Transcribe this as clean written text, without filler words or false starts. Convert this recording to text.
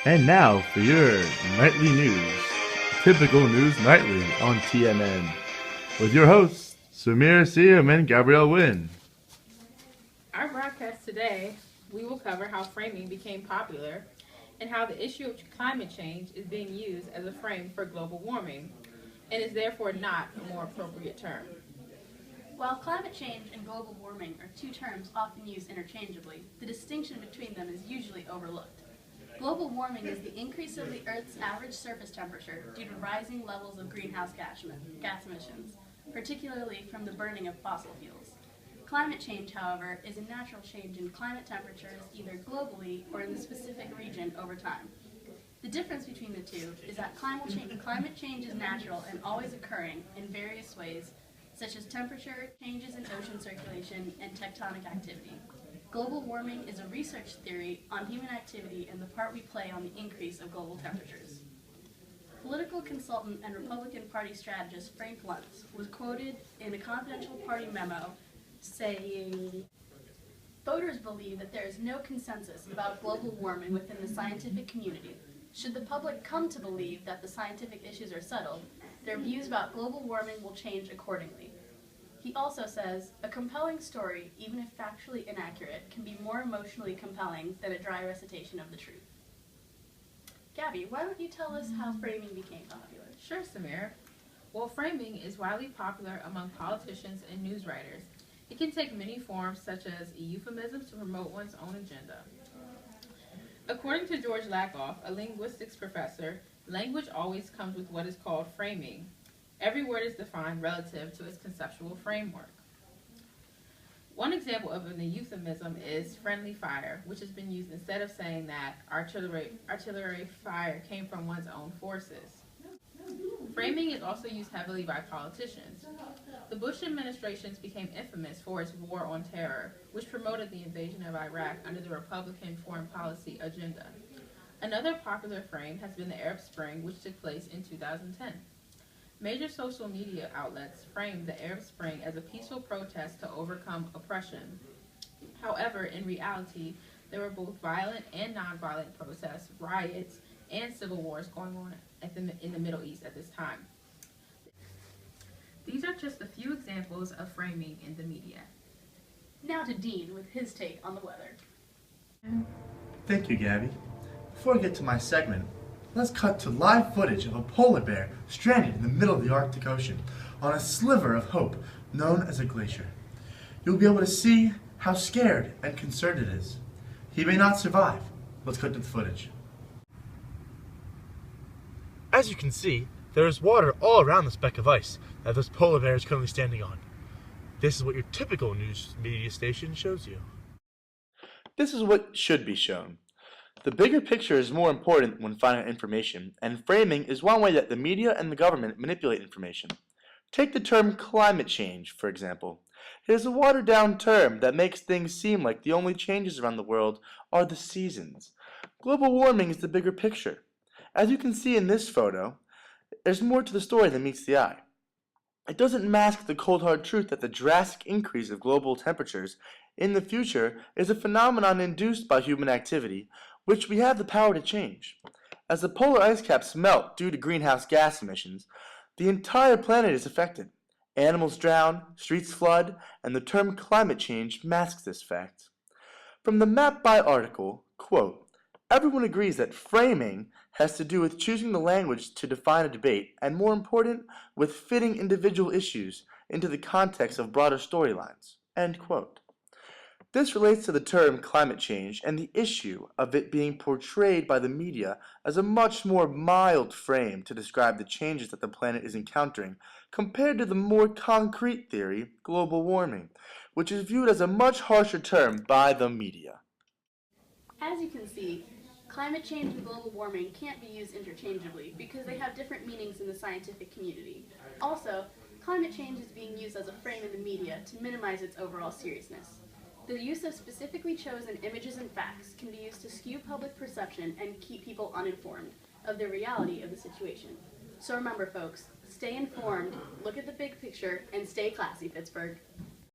And now for your nightly news. Typical News Nightly on TNN. With your hosts, Samira and Gabrielle Wynn. Our broadcast today, we will cover how framing became popular and how the issue of climate change is being used as a frame for global warming and is therefore not a more appropriate term. While climate change and global warming are two terms often used interchangeably, the distinction between them is usually overlooked. Global warming is the increase of the Earth's average surface temperature due to rising levels of greenhouse gas emissions, particularly from the burning of fossil fuels. Climate change, however, is a natural change in climate temperatures either globally or in the specific region over time. The difference between the two is that climate change is natural and always occurring in various ways, such as temperature, changes in ocean circulation, and tectonic activity. Global warming is a research theory on human activity and the part we play on the increase of global temperatures. Political consultant and Republican Party strategist Frank Luntz was quoted in a confidential party memo saying, "Voters believe that there is no consensus about global warming within the scientific community. Should the public come to believe that the scientific issues are settled, their views about global warming will change accordingly." He also says, "A compelling story, even if factually inaccurate, can be more emotionally compelling than a dry recitation of the truth." Gabby, why don't you tell us how framing became popular? Sure, Samir. Well, framing is widely popular among politicians and news writers. It can take many forms, such as a euphemism to promote one's own agenda. According to George Lakoff, a linguistics professor, language always comes with what is called framing. Every word is defined relative to its conceptual framework. One example of an euphemism is friendly fire, which has been used instead of saying that artillery fire came from one's own forces. Framing is also used heavily by politicians. The Bush administrations became infamous for its war on terror, which promoted the invasion of Iraq under the Republican foreign policy agenda. Another popular frame has been the Arab Spring, which took place in 2010. Major social media outlets framed the Arab Spring as a peaceful protest to overcome oppression. However, in reality, there were both violent and nonviolent protests, riots, and civil wars going on in the Middle East at this time. These are just a few examples of framing in the media. Now to Dean with his take on the weather. Thank you, Gabby. Before I get to my segment, let's cut to live footage of a polar bear stranded in the middle of the Arctic Ocean on a sliver of hope known as a glacier. You'll be able to see how scared and concerned it is. He may not survive. Let's cut to the footage. As you can see, there is water all around the speck of ice that this polar bear is currently standing on. This is what your typical news media station shows you. This is what should be shown. The bigger picture is more important when finding out information, and framing is one way that the media and the government manipulate information. Take the term climate change, for example. It is a watered-down term that makes things seem like the only changes around the world are the seasons. Global warming is the bigger picture. As you can see in this photo, there's more to the story than meets the eye. It doesn't mask the cold hard truth that the drastic increase of global temperatures in the future is a phenomenon induced by human activity, which we have the power to change. As the polar ice caps melt due to greenhouse gas emissions, the entire planet is affected. Animals drown, streets flood, and the term climate change masks this fact. From the Map By article, quote, "Everyone agrees that framing has to do with choosing the language to define a debate, and more important, with fitting individual issues into the context of broader storylines." End quote. This relates to the term climate change and the issue of it being portrayed by the media as a much more mild frame to describe the changes that the planet is encountering compared to the more concrete theory, global warming, which is viewed as a much harsher term by the media. As you can see, climate change and global warming can't be used interchangeably because they have different meanings in the scientific community. Also, climate change is being used as a frame in the media to minimize its overall seriousness. The use of specifically chosen images and facts can be used to skew public perception and keep people uninformed of the reality of the situation. So remember, folks, stay informed, look at the big picture, and stay classy, Pittsburgh.